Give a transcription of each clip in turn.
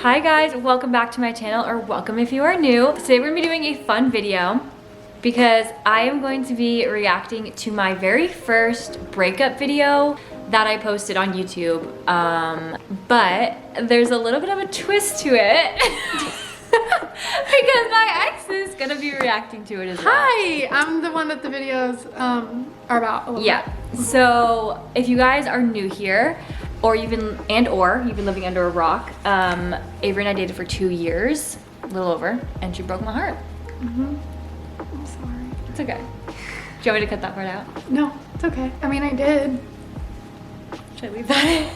Hi guys, welcome back to my channel, or welcome if you are new. Today we're gonna be doing a fun video because I am going to be reacting to my very first breakup video that I posted on YouTube. But there's a little bit of a twist to it because my ex is gonna be reacting to it as well. Hi, I'm the one that the videos are about a little bit. So if you guys are new here, or you've been living under a rock, Avery and I dated for 2 years, a little over, and she broke my heart. I'm sorry. It's okay. Do you want me to cut that part out? No, it's okay. I mean, I did. Should I leave that?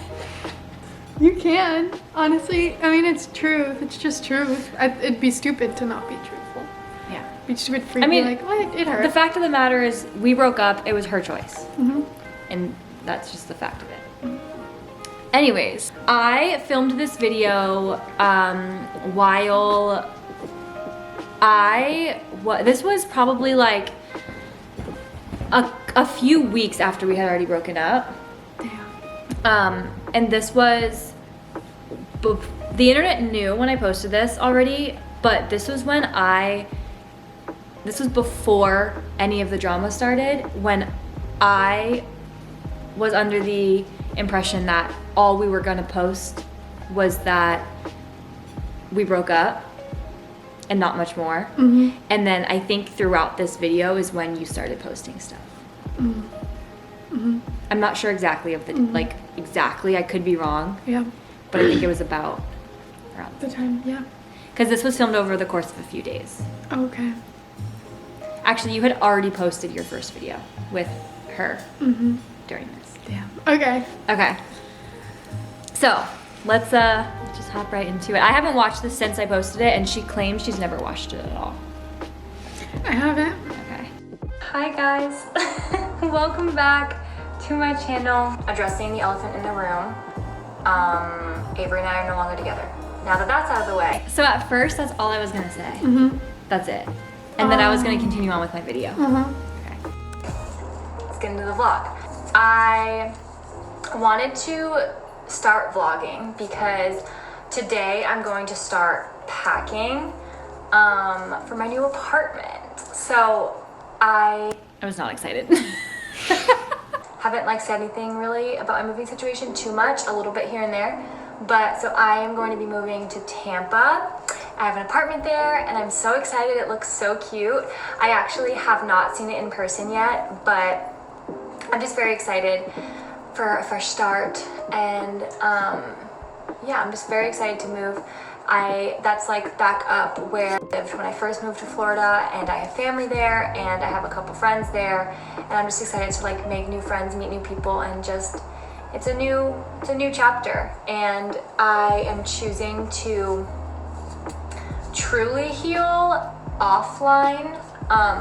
You can. Honestly, I mean, it's truth. It's just truth. It'd be stupid to not be truthful. Yeah. It'd be stupid for you to be like, what? It hurt. The fact of the matter is, we broke up. It was her choice. And that's just the fact of it. Anyways, I filmed this video while this was probably like a few weeks after we had already broken up. Damn. And this was, the internet knew when I posted this already, but this was before any of the drama started, when I was under the impression that all we were gonna post was that we broke up and not much more. And then I think throughout this video is when you started posting stuff. I'm not sure exactly of the exactly, I could be wrong. Yeah. But I think it was about around The time, yeah. because this was filmed over the course of a few days. Okay. Actually, you had already posted your first video with her during this. Damn. Okay. Okay. So let's just hop right into it. I haven't watched this since I posted it, and she claims she's never watched it at all. I haven't. Okay. Hi guys. Welcome back to my channel. Addressing the elephant in the room. Avery and I are no longer together. Now that that's out of the way. So at first, that's all I was gonna say. That's it. And then I was gonna continue on with my video. Okay. Let's get into the vlog. I wanted to start vlogging because today I'm going to start packing for my new apartment. So I was not excited. Haven't said anything really about my moving situation too much, a little bit here and there. But so I am going to be moving to Tampa. I have an apartment there and I'm so excited. It looks so cute. I actually have not seen it in person yet, but I'm just very excited for a fresh start, and yeah, I'm just very excited to move. That's back up where I lived when I first moved to Florida, and I have family there, and I have a couple friends there, and I'm just excited to make new friends, meet new people, and just it's a new chapter. And I am choosing to truly heal offline.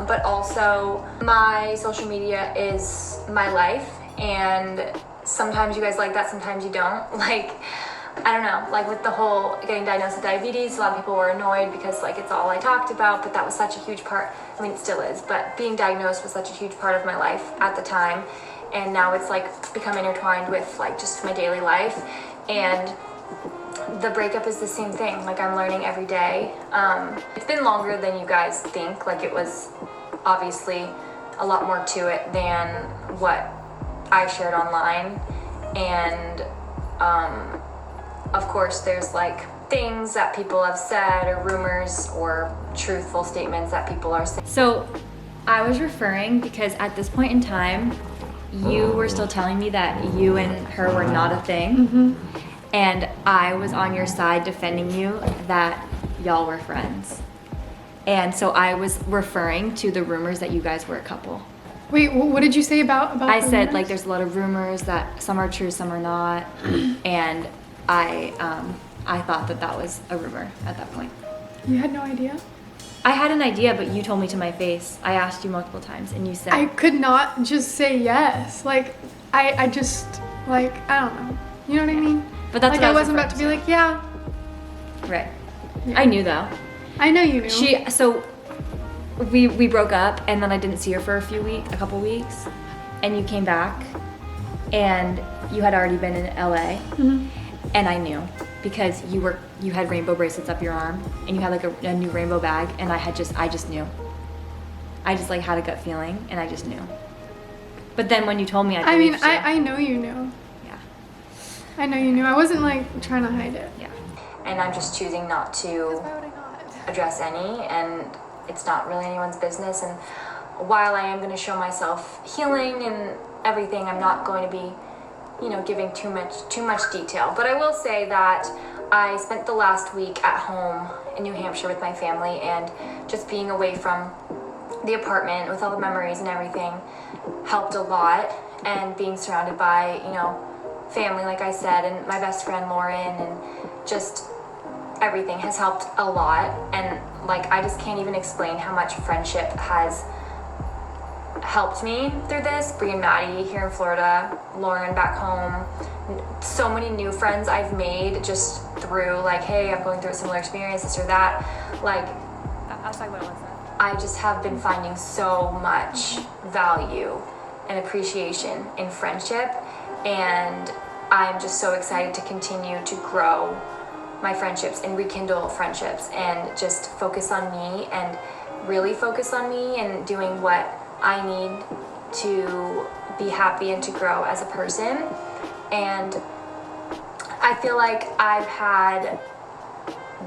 But also my social media is my life, and sometimes you guys like that, sometimes you don't. I don't know, with the whole getting diagnosed with diabetes, a lot of people were annoyed because it's all I talked about, but that was such a huge part. I mean, it still is, but being diagnosed was such a huge part of my life at the time, and now it's become intertwined with just my daily life. And the breakup is the same thing. I'm learning every day. It's been longer than you guys think. It was obviously a lot more to it than what I shared online. And of course there's things that people have said, or rumors, or truthful statements that people are saying. So I was referring because at this point in time, you were still telling me that you and her were not a thing. And I was on your side defending you that y'all were friends. And so I was referring to the rumors that you guys were a couple. Wait, what did you say about I said there's a lot of rumors that some are true, some are not. And I thought that was a rumor at that point. You had no idea? I had an idea, but you told me to my face. I asked you multiple times and you said. I could not just say yes. I just, I don't know. You know what I mean? But that's what I wasn't about to be yeah. Right. Yeah. I knew though. I know you knew. So we broke up, and then I didn't see her for a couple weeks, and you came back, and you had already been in LA, and I knew. because you had rainbow bracelets up your arm and you had like a new rainbow bag, and I just knew. I just like had a gut feeling and I just knew. But then when you told me, I believed you. I know you knew. Yeah. I know you knew. I wasn't like trying to hide it. Yeah. And I'm just choosing not to address any, and it's not really anyone's business. And while I am going to show myself healing and everything, I'm not going to be, you know, giving too much detail. But I will say that I spent the last week at home in New Hampshire with my family, and just being away from the apartment with all the memories and everything helped a lot. And being surrounded by, you know, family, like I said, and my best friend Lauren, and just everything has helped a lot. And like, I just can't even explain how much friendship has helped me through this. Bree and Maddie here in Florida, Lauren back home, so many new friends I've made just through like, hey, I'm going through a similar experience, this or that. Like, I'll talk about it. I just have been finding so much value and appreciation in friendship, and I'm just so excited to continue to grow my friendships and rekindle friendships and just focus on me and really focus on me and doing what I need to be happy and to grow as a person. And I feel like I've had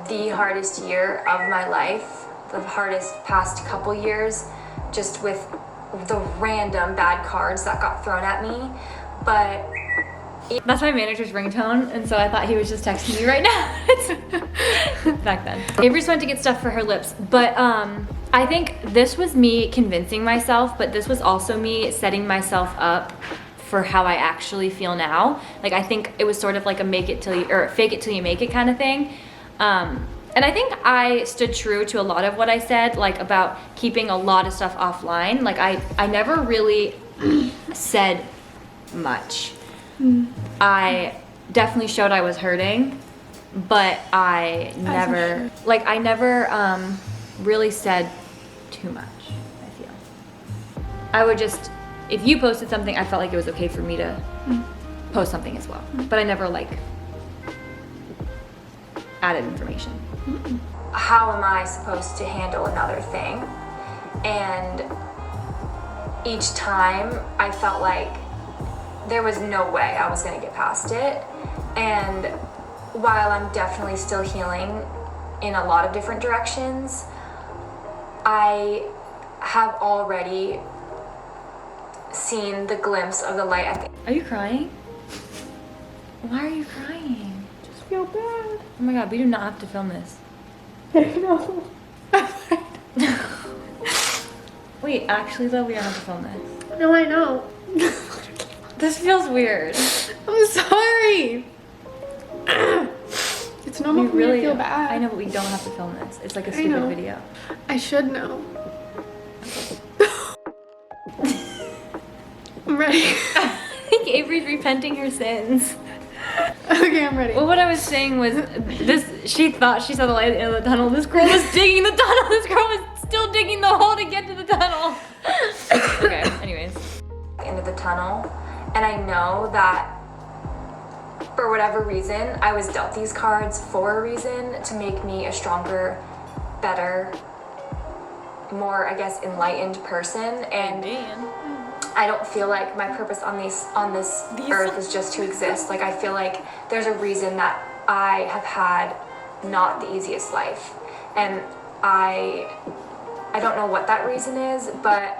the hardest year of my life, the hardest past couple years, just with the random bad cards that got thrown at me. But That's my manager's ringtone, and so I thought he was just texting me right now. Back then. Avery just went to get stuff for her lips, but I think this was me convincing myself, but this was also me setting myself up for how I actually feel now. Like, I think it was sort of like a make it till you, or fake it till you make it kind of thing. And I think I stood true to a lot of what I said, like about keeping a lot of stuff offline. Like, I never really said much. I definitely showed I was hurting, but I never really said too much, I feel. I would just, if you posted something, I felt like it was okay for me to post something as well. But I never like added information. how am I supposed to handle another thing? And each time I felt like there was no way I was going to get past it. And while I'm definitely still healing in a lot of different directions, I have already seen the glimpse of the light at the— Are you crying? Why are you crying? Just feel bad. Oh my god, we do not have to film this. I know. Wait, actually though, we don't have to film this. No, I know. This feels weird. I'm sorry. It's normal for me to feel bad. I know, but we don't have to film this. It's like a stupid video. I should know. I'm ready. I think Avery's repenting her sins. Okay, I'm ready. Well, what I was saying was this: she thought she saw the light at the end of the tunnel. This girl was digging the tunnel. This girl was still digging the hole to get to the tunnel. Okay, anyways. Into the tunnel, and I know that for whatever reason I was dealt these cards for a reason, to make me a stronger, better, more, I guess, enlightened person. And I don't feel like my purpose on this earth is just to exist. Like, I feel like there's a reason that I have had not the easiest life, and I don't know what that reason is, but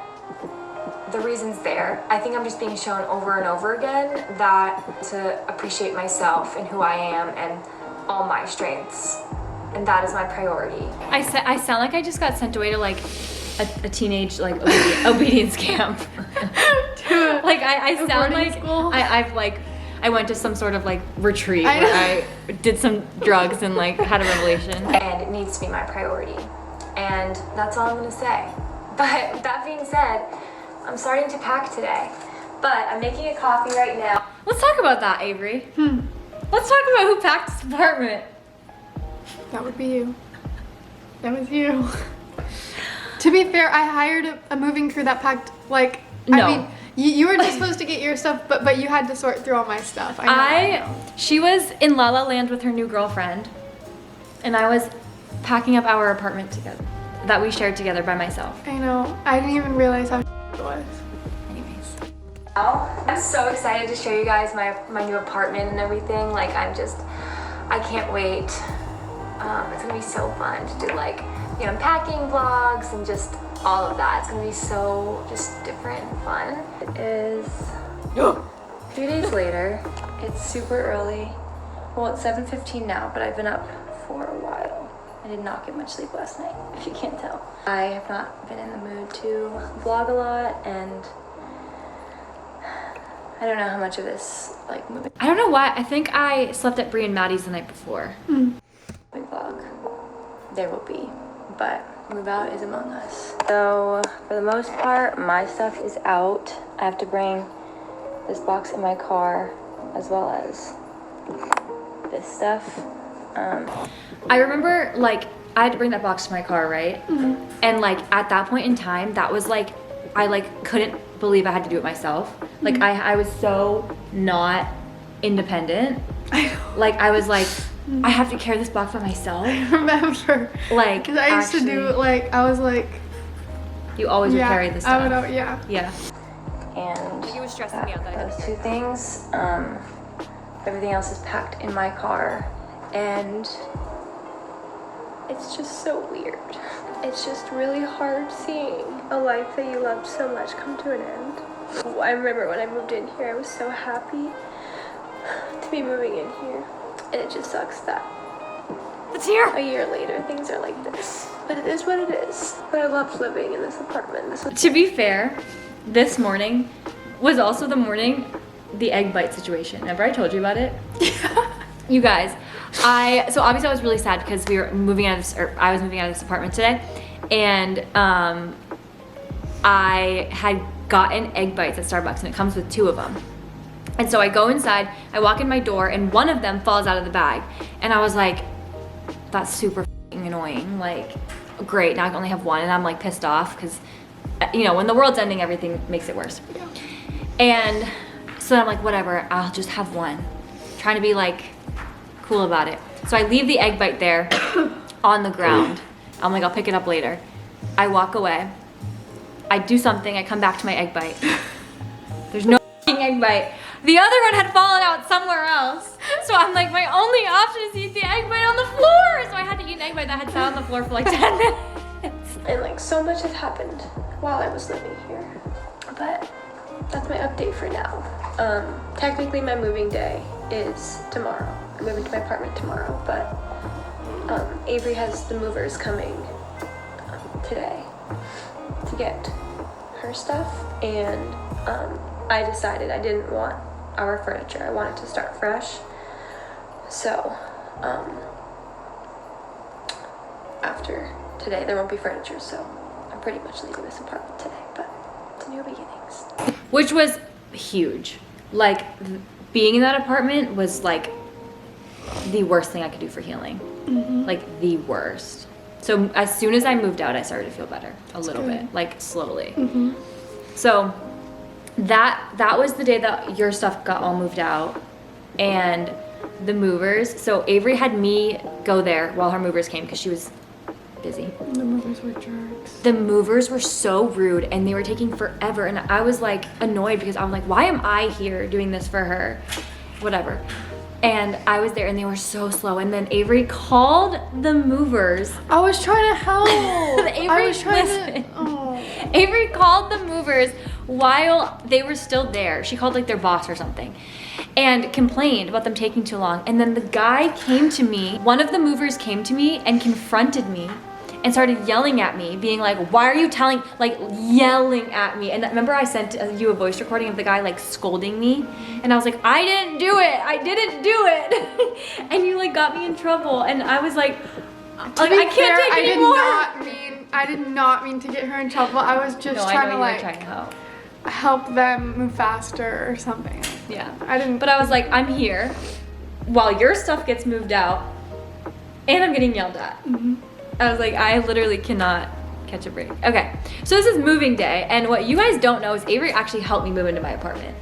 the reason's there. I think I'm just being shown over and over again that to appreciate myself and who I am and all my strengths, and that is my priority. I sound like I just got sent away to like a teenage like obedience camp. Like I sound like I went to some sort of like retreat where I did some drugs and like had a revelation. And it needs to be my priority. And that's all I'm gonna say. But that being said, I'm starting to pack today. But I'm making a coffee right now. Let's talk about that, Avery. Let's talk about who packed this apartment. That would be you. That was you. To be fair, I hired a moving crew that packed, like, No. I mean, You were just supposed to get your stuff, but you had to sort through all my stuff. I know. She was in La La Land with her new girlfriend, and I was packing up our apartment together that we shared together by myself. I know. I didn't even realize how it was. Anyways. I'm so excited to show you guys my new apartment and everything. Like I can't wait. It's gonna be so fun to do like the unpacking vlogs and just all of that. It's gonna be so just different and fun. It is 3 days later. It's super early. Well, it's 7:15 now, but I've been up for a while. I did not get much sleep last night, if you can't tell. I have not been in the mood to vlog a lot, and I don't know how much of this like moving. I don't know why. I think I slept at Brie and Maddie's the night before. Vlog there will be, but move out is among us. So for the most part, my stuff is out. I have to bring this box in my car as well as this stuff. I remember like I had to bring that box to my car, right? And like at that point in time, that was like I like couldn't believe I had to do it myself. Like I was so not independent. Like I was like, I have to carry this box by myself. I remember. Like, because I used to do like I was like. You always would carry this stuff. I would. Yeah. Yeah. And He was stressing me out that I those didn't two things. Everything else is packed in my car, and it's just so weird. It's just really hard seeing a life that you loved so much come to an end. I remember when I moved in here, I was so happy to be moving in here, and it just sucks that It's here. a year later things are like this. But it is what it is. But I loved living in this apartment. To be fair, this morning was also the morning the egg bite situation. Remember I told you about it? You guys, so obviously I was really sad because we were moving out of this, or I was moving out of this apartment today, and I had gotten egg bites at Starbucks, and it comes with 2 of them. And so I go inside, I walk in my door, and one of them falls out of the bag, and I was like, that's super f***ing annoying. Like, great, now I can only have one, and I'm like pissed off because, you know, when the world's ending, everything makes it worse. And so I'm like, whatever, I'll just have one. Trying to be like cool about it. So I leave the egg bite there on the ground. I'm like, I'll pick it up later. I walk away. I do something, I come back to my egg bite. There's no f***ing egg bite. The other one had fallen out somewhere else. So I'm like, my only option is to eat the egg bite on the floor. So I had to eat an egg bite that had sat on the floor for like 10 minutes. And like so much has happened while I was living here. But that's my update for now. Technically my moving day is tomorrow. I'm moving to my apartment tomorrow, but Avery has the movers coming today to get her stuff, and I decided I didn't want our furniture. I wanted to start fresh. So after today there won't be furniture, so I'm pretty much leaving this apartment today, but it's new beginnings. Which was huge. Like being in that apartment was like the worst thing I could do for healing. Like the worst. So as soon as I moved out, I started to feel better a little bit, like slowly. So that was the day that your stuff got all moved out, and the movers. So Avery had me go there while her movers came because she was busy. The movers were jerks. The movers were so rude, and they were taking forever, and I was like annoyed because I'm like, why am I here doing this for her? Whatever. And I was there, and they were so slow. And then Avery called the movers. I was trying to help. Avery called the movers while they were still there. She called like their boss or something and complained about them taking too long. And then the guy came to me, one of the movers came to me and confronted me and started yelling at me, being like, why are you telling, like yelling at me. And remember I sent you a voice recording of the guy like scolding me, and I was like, I didn't do it. And you like got me in trouble, and I was like I can't take it anymore. I did not mean to get her in trouble. I was just trying to like trying to help them move faster or something. Yeah. I didn't. But I was like, I'm here while your stuff gets moved out and I'm getting yelled at. I was like, I literally cannot catch a break. Okay, so this is moving day, and what you guys don't know is Avery actually helped me move into my apartment.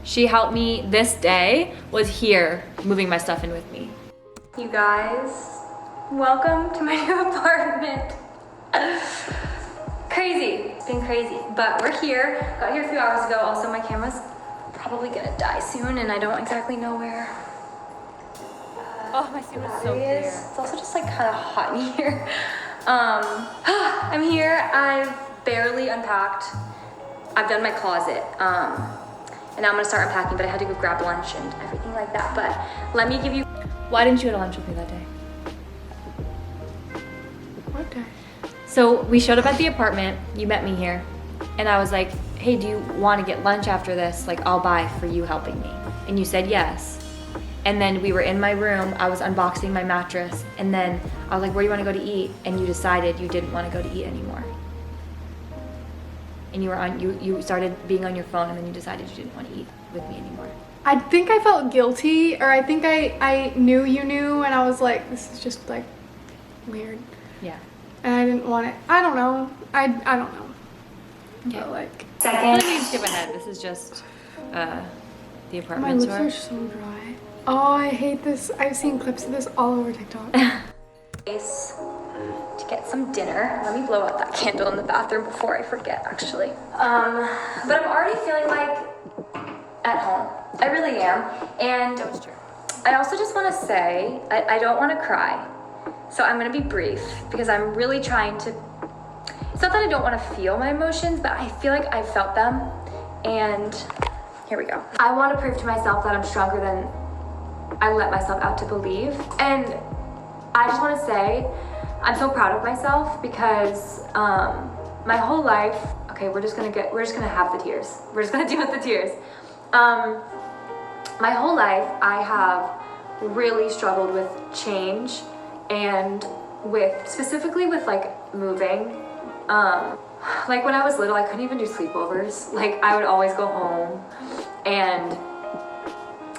She helped me this day, was here moving my stuff in with me. You guys, welcome to my new apartment. Crazy, it's been crazy, but we're here. Got here a few hours ago. Also, my camera's probably gonna die soon, and I don't exactly know where. Oh, my skin was so It clear. is. It's also just like kind of hot in here. I'm here. I've barely unpacked. I've done my closet. And now I'm gonna start unpacking, but I had to go grab lunch and everything like that. But let me give you. Why didn't you go to lunch with me that day? What day? So we showed up at the apartment, you met me here, and I was like, hey, do you want to get lunch after this? Like, I'll buy for you helping me. And you said yes. And then we were in my room, I was unboxing my mattress, and then I was like, where do you want to go to eat? And you decided you didn't want to go to eat anymore. And you were on, you started being on your phone, and then you decided you didn't want to eat with me anymore. I think I felt guilty, or I think I knew you knew, and I was like, this is just like weird. Yeah. And I didn't want it. I don't know. I don't know. Okay. But like, Let me skip ahead. This is just the my apartment lips tour. are so dry. Oh, I hate this. I've seen clips of this all over TikTok. Place to get some dinner. Let me blow out that candle in the bathroom before I forget, actually. But I'm already feeling like at home. I really am. And That was true. I also just want to say, I don't want to cry. So I'm going to be brief because I'm really trying to. It's not that I don't want to feel my emotions, but I feel like I felt them. And here we go. I want to prove to myself that I'm stronger than I let myself out to believe. And I just want to say, I'm so proud of myself because my whole life, okay, we're just gonna have the tears. We're just gonna deal with the tears. My whole life, I have really struggled with change and specifically with like moving. Like when I was little, I couldn't even do sleepovers. Like I would always go home and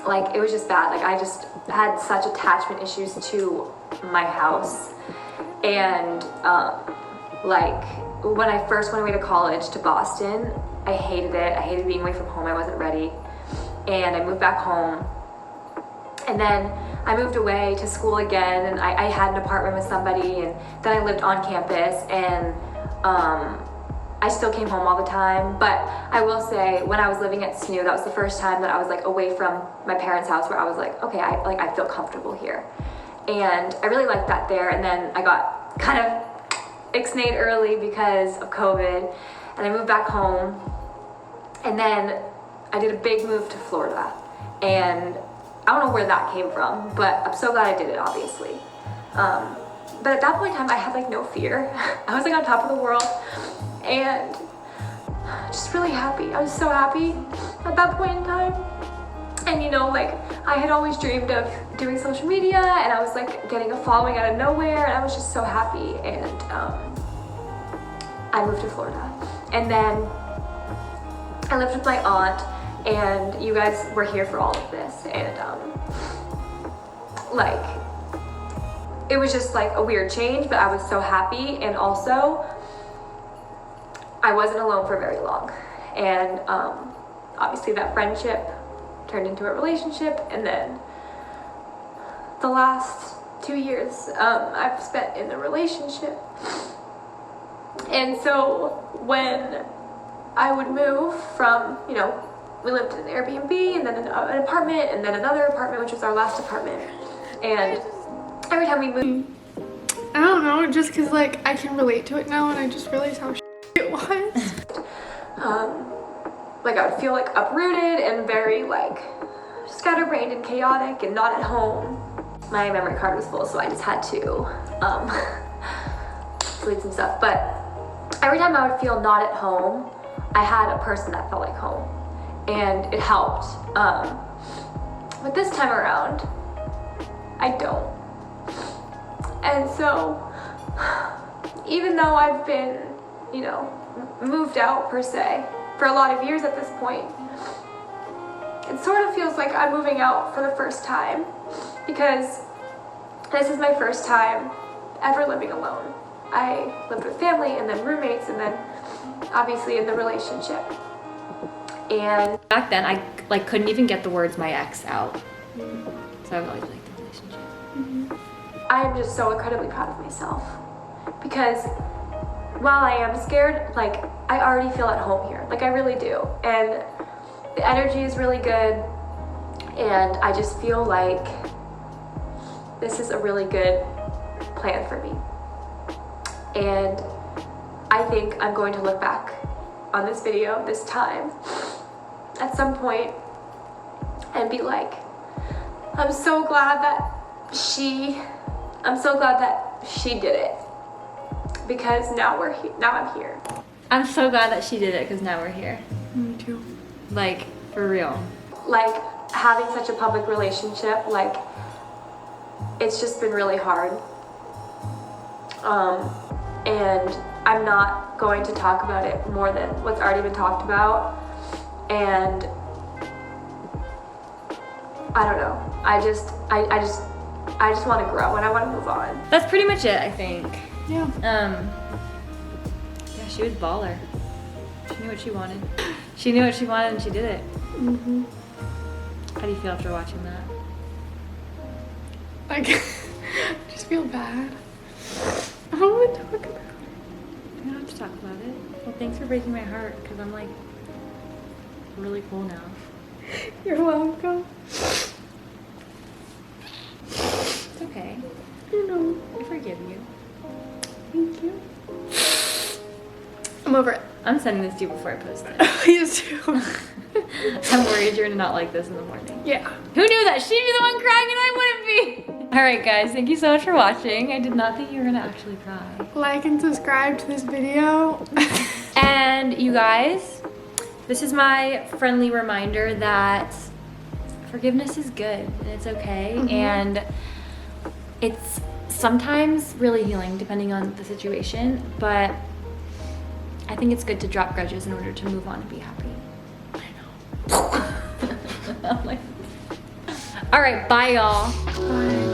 like it was just bad. Like I just had such attachment issues to my house. And like when I first went away to college to Boston, I hated it. I hated being away from home. I wasn't ready. And I moved back home. And then I moved away to school again, and I had an apartment with somebody, and then I lived on campus, and I still came home all the time. But I will say, when I was living at SNU, that was the first time that I was like away from my parents' house, where I was like, okay, I feel comfortable here. And I really liked that there. And then I got kind of ixnayed early because of COVID, and I moved back home. And then I did a big move to Florida, and I don't know where that came from, but I'm so glad I did it, obviously. But at that point in time, I had like no fear. I was like on top of the world and just really happy. I was so happy at that point in time. And you know, like I had always dreamed of doing social media, and I was like getting a following out of nowhere, and I was just so happy. And I moved to Florida, and then I lived with my aunt, and you guys were here for all of this, and like it was just like a weird change, but I was so happy. And also I wasn't alone for very long, and obviously that friendship turned into a relationship, and then the last 2 years I've spent in a relationship. And so when I would move from, you know, we lived in an Airbnb, and then an apartment, and then another apartment, which was our last apartment. And every time we moved, I don't know, just because like I can relate to it now, and I just realized how it was. like I would feel like uprooted and very like scatterbrained and chaotic and not at home. My memory card was full, so I just had to delete some stuff. But every time I would feel not at home, I had a person that felt like home, and it helped. But this time around, I don't. And so, even though I've been, you know, moved out per se for a lot of years at this point, it sort of feels like I'm moving out for the first time, because this is my first time ever living alone. I lived with family and then roommates and then obviously in the relationship. And back then, I like couldn't even get the words "my ex" out. So I've always liked the relationship. I'm just so incredibly proud of myself because while I am scared, like I already feel at home here. Like I really do. And the energy is really good. And I just feel like this is a really good plan for me. And I think I'm going to look back on this video this time at some point and be like, I'm so glad that she did it because now I'm here. I'm so glad that she did it because now we're here. Me too. Like, for real. Like having such a public relationship, like it's just been really hard. And I'm not going to talk about it more than what's already been talked about. And I don't know. I just want to grow and I want to move on. That's pretty much it, I think. Yeah. Yeah, she was baller. She knew what she wanted. She knew what she wanted and she did it. Mm-hmm. How do you feel after watching that? Like, I just feel bad. I don't want to talk about it. You don't have to talk about it. Well, thanks for breaking my heart because I'm like really cool now. You're welcome. It's okay. You know. I forgive you. Thank you. I'm over it. I'm sending this to you before I post it. Please do. I'm worried you're gonna not like this in the morning. Yeah. Who knew that she'd be the one crying and I wouldn't be? Alright guys, thank you so much for watching. I did not think you were gonna actually cry. Like and subscribe to this video. And you guys, this is my friendly reminder that forgiveness is good and it's okay. And it's sometimes really healing depending on the situation, but I think it's good to drop grudges in order to move on and be happy. I know. I'm like, all right, bye y'all. Bye.